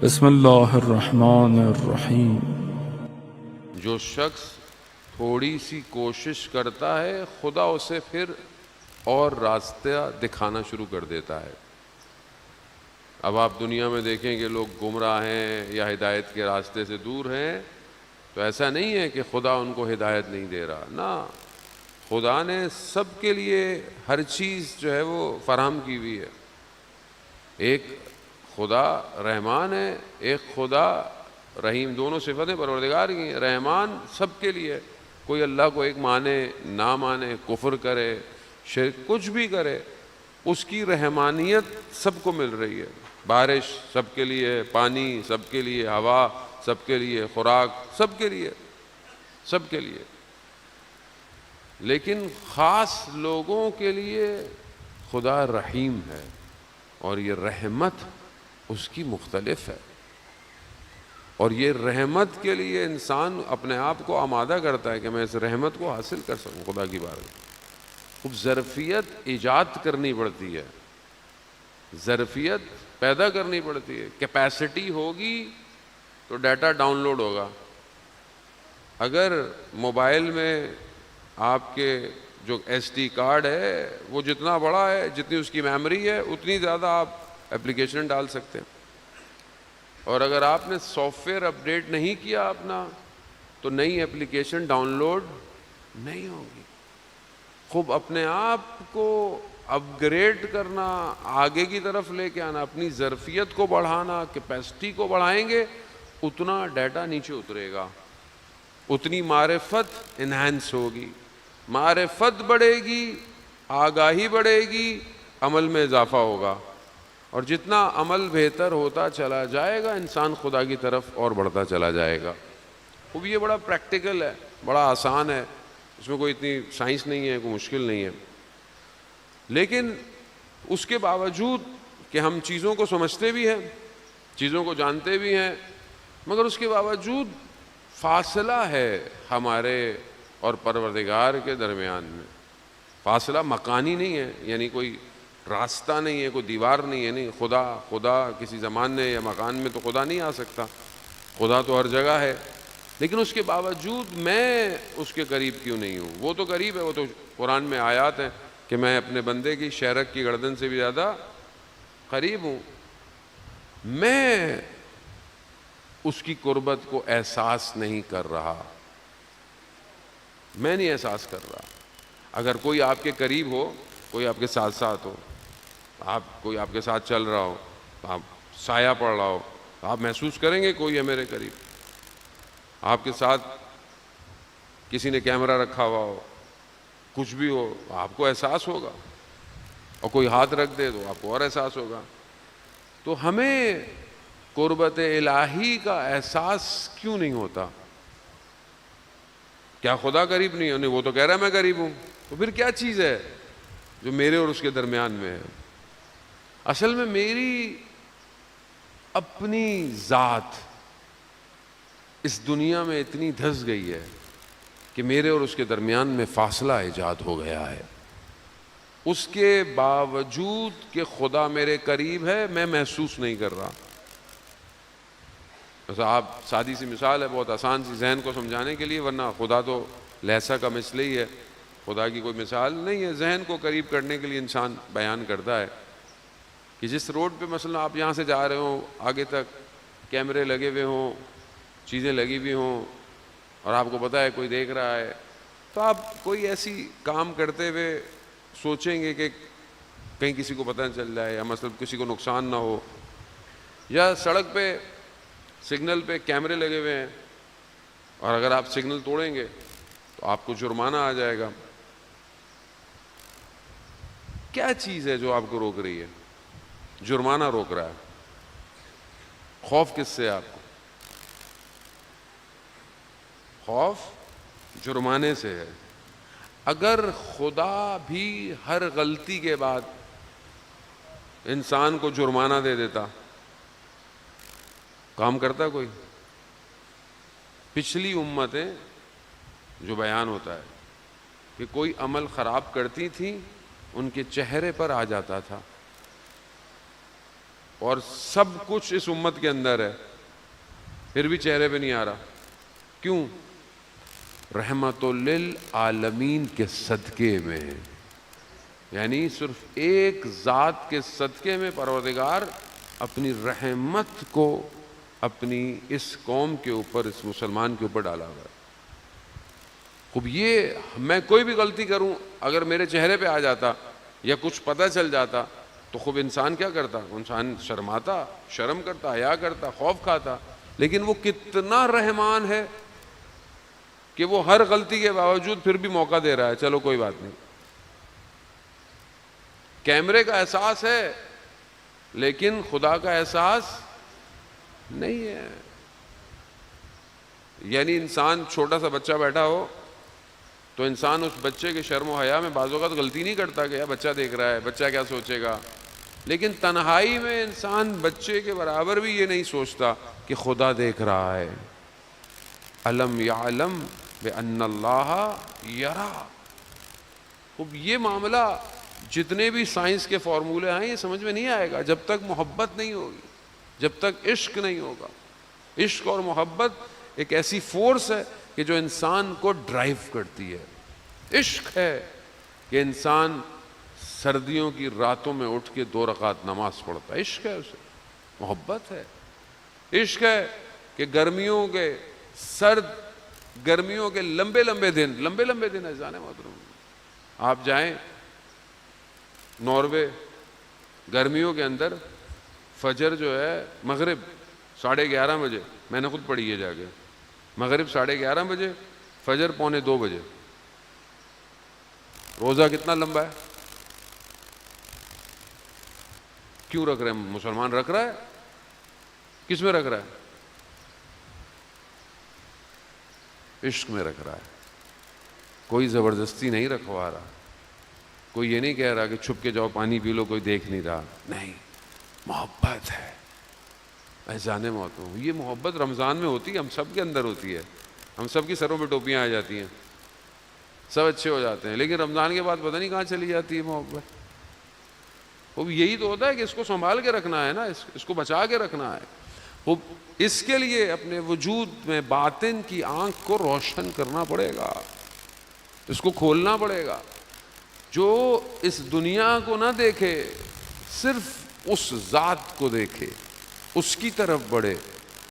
بسم اللہ الرحمن الرحیم۔ جو شخص تھوڑی سی کوشش کرتا ہے خدا اسے پھر اور راستہ دکھانا شروع کر دیتا ہے۔ اب آپ دنیا میں دیکھیں کہ لوگ گمراہ ہیں یا ہدایت کے راستے سے دور ہیں، تو ایسا نہیں ہے کہ خدا ان کو ہدایت نہیں دے رہا، نہ، خدا نے سب کے لیے ہر چیز جو ہے وہ فراہم کی ہوئی ہے۔ ایک خدا رحمان ہے، ایک خدا رحیم، دونوں صفتیں پروردگار کی ہیں۔ رحمان سب کے لیے، کوئی اللہ کو ایک مانے نہ مانے، کفر کرے، شرک، کچھ بھی کرے، اس کی رحمانیت سب کو مل رہی ہے۔ بارش سب کے لیے، پانی سب کے لیے، ہوا سب کے لیے، خوراک سب کے لیے، سب کے لیے۔ لیکن خاص لوگوں کے لیے خدا رحیم ہے، اور یہ رحمت اس کی مختلف ہے، اور یہ رحمت کے لیے انسان اپنے آپ کو آمادہ کرتا ہے کہ میں اس رحمت کو حاصل کر سکوں خدا کی بارگاہ۔ خوب ظرفیت ایجاد کرنی پڑتی ہے، ظرفیت پیدا کرنی پڑتی ہے۔ کیپیسٹی ہوگی تو ڈیٹا ڈاؤن لوڈ ہوگا۔ اگر موبائل میں آپ کے جو ایس ڈی کارڈ ہے وہ جتنا بڑا ہے، جتنی اس کی میموری ہے، اتنی زیادہ آپ اپلیکیشن ڈال سکتے ہیں، اور اگر آپ نے سافٹ ویئر اپڈیٹ نہیں کیا اپنا، تو نئی اپلیکیشن ڈاؤن لوڈ نہیں ہوگی۔ خوب اپنے آپ کو اپ گریڈ کرنا، آگے کی طرف لے کے آنا، اپنی ظرفیت کو بڑھانا، کیپیسٹی کو بڑھائیں گے، اتنا ڈیٹا نیچے اترے گا، اتنی معرفت انہینس ہوگی، معرفت بڑھے گی، آگاہی بڑھے گی، عمل میں اضافہ ہوگا، اور جتنا عمل بہتر ہوتا چلا جائے گا، انسان خدا کی طرف اور بڑھتا چلا جائے گا۔ خوب یہ بڑا پریکٹیکل ہے، بڑا آسان ہے، اس میں کوئی اتنی سائنس نہیں ہے، کوئی مشکل نہیں ہے۔ لیکن اس کے باوجود کہ ہم چیزوں کو سمجھتے بھی ہیں، چیزوں کو جانتے بھی ہیں، مگر اس کے باوجود فاصلہ ہے ہمارے اور پروردگار کے درمیان میں۔ فاصلہ مکانی نہیں ہے، یعنی کوئی راستہ نہیں ہے، کوئی دیوار نہیں ہے، نہیں، خدا کسی زمانے یا مکان میں تو خدا نہیں آ سکتا، خدا تو ہر جگہ ہے، لیکن اس کے باوجود میں اس کے قریب کیوں نہیں ہوں؟ وہ تو قریب ہے، وہ تو قرآن میں آیات ہیں کہ میں اپنے بندے کی شہرک کی گردن سے بھی زیادہ قریب ہوں۔ میں اس کی قربت کو احساس نہیں کر رہا، میں نہیں احساس کر رہا۔ اگر کوئی آپ کے قریب ہو، کوئی آپ کے ساتھ ساتھ ہو، کوئی آپ کے ساتھ چل رہا ہو، آپ سایہ پڑ رہا ہو، آپ محسوس کریں گے کوئی ہے میرے قریب۔ آپ کے ساتھ کسی نے کیمرہ رکھا ہوا ہو، کچھ بھی ہو، آپ کو احساس ہوگا، اور کوئی ہاتھ رکھ دے تو آپ کو اور احساس ہوگا۔ تو ہمیں قربت الہی کا احساس کیوں نہیں ہوتا؟ کیا خدا قریب نہیں ہے؟ نہیں، وہ تو کہہ رہا ہے میں قریب ہوں، تو پھر کیا چیز ہے جو میرے اور اس کے درمیان میں ہے؟ اصل میں میری اپنی ذات اس دنیا میں اتنی دھس گئی ہے کہ میرے اور اس کے درمیان میں فاصلہ ایجاد ہو گیا ہے۔ اس کے باوجود کہ خدا میرے قریب ہے، میں محسوس نہیں کر رہا۔ ایسا آپ سادی سی مثال ہے، بہت آسان سی ذہن کو سمجھانے کے لیے، ورنہ خدا تو لہسا کا مثل ہی ہے، خدا کی کوئی مثال نہیں ہے۔ ذہن کو قریب کرنے کے لیے انسان بیان کرتا ہے کہ جس روڈ پہ مثلا آپ یہاں سے جا رہے ہوں، آگے تک کیمرے لگے ہوئے ہوں، چیزیں لگی ہوئی ہوں، اور آپ کو پتہ ہے کوئی دیکھ رہا ہے، تو آپ کوئی ایسی کام کرتے ہوئے سوچیں گے کہ کہیں کسی کو پتہ نہ چل جائے، یا مثلا کسی کو نقصان نہ ہو۔ یا سڑک پہ سگنل پہ کیمرے لگے ہوئے ہیں، اور اگر آپ سگنل توڑیں گے تو آپ کو جرمانہ آ جائے گا۔ کیا چیز ہے جو آپ کو روک رہی ہے؟ جرمانہ روک رہا ہے۔ خوف کس سے ہے آپ کو؟ خوف جرمانے سے ہے۔ اگر خدا بھی ہر غلطی کے بعد انسان کو جرمانہ دے دیتا، کام کرتا کوئی؟ پچھلی امتیں جو بیان ہوتا ہے کہ کوئی عمل خراب کرتی تھیں، ان کے چہرے پر آ جاتا تھا، اور سب کچھ اس امت کے اندر ہے، پھر بھی چہرے پہ نہیں آ رہا. کیوں؟ رحمت للعالمین کے صدقے میں، یعنی صرف ایک ذات کے صدقے میں پروردگار اپنی رحمت کو اپنی اس قوم کے اوپر، اس مسلمان کے اوپر ڈالا ہوا ہے. خوب یہ میں کوئی بھی غلطی کروں اگر میرے چہرے پہ آ جاتا یا کچھ پتہ چل جاتا تو خوب انسان کیا کرتا؟ انسان شرماتا، شرم کرتا، حیا کرتا، خوف کھاتا. لیکن وہ کتنا رحمان ہے کہ وہ ہر غلطی کے باوجود پھر بھی موقع دے رہا ہے، چلو کوئی بات نہیں. کیمرے کا احساس ہے لیکن خدا کا احساس نہیں ہے. یعنی انسان، چھوٹا سا بچہ بیٹھا ہو تو انسان اس بچے کے شرم و حیا میں بعض اوقات غلطی نہیں کرتا کہ یار بچہ دیکھ رہا ہے، بچہ کیا سوچے گا. لیکن تنہائی میں انسان بچے کے برابر بھی یہ نہیں سوچتا کہ خدا دیکھ رہا ہے. الم یعلم بان اللہ یرا. اب یہ معاملہ جتنے بھی سائنس کے فارمولے ہیں یہ سمجھ میں نہیں آئے گا جب تک محبت نہیں ہوگی، جب تک عشق نہیں ہوگا. عشق اور محبت ایک ایسی فورس ہے کہ جو انسان کو ڈرائیو کرتی ہے. عشق ہے کہ انسان سردیوں کی راتوں میں اٹھ کے 2 رکعت نماز پڑھتا ہے، عشق ہے اسے. محبت ہے. عشق ہے کہ گرمیوں کے لمبے لمبے دن ہے جانے محترم. آپ جائیں ناروے، گرمیوں کے اندر فجر جو ہے مغرب 11:30 بجے، میں نے خود پڑھی ہے جا کے، مغرب 11:30 بجے، فجر 1:45 بجے. روزہ کتنا لمبا ہے؟ کیوں رکھ رہے ہیں؟ مسلمان رکھ رہا ہے. کس میں رکھ رہا ہے؟ عشق میں رکھ رہا ہے. کوئی زبردستی نہیں رکھوا رہا، کوئی یہ نہیں کہہ رہا کہ چھپ کے جاؤ پانی پی لو، کوئی دیکھ نہیں رہا. نہیں، محبت ہے. میں جانے موت ہوں. یہ محبت رمضان میں ہوتی ہے، ہم سب کے اندر ہوتی ہے. ہم سب کی سروں پہ ٹوپیاں آ جاتی ہیں، سب اچھے ہو جاتے ہیں، لیکن رمضان کے بعد پتہ نہیں کہاں چلی جاتی ہے محبت. وہ یہی تو ہوتا ہے کہ اس کو سنبھال کے رکھنا ہے نا، اس کو بچا کے رکھنا ہے. وہ اس کے لیے اپنے وجود میں باطن کی آنکھ کو روشن کرنا پڑے گا، اس کو کھولنا پڑے گا. جو اس دنیا کو نہ دیکھے، صرف اس ذات کو دیکھے، اس کی طرف بڑھے،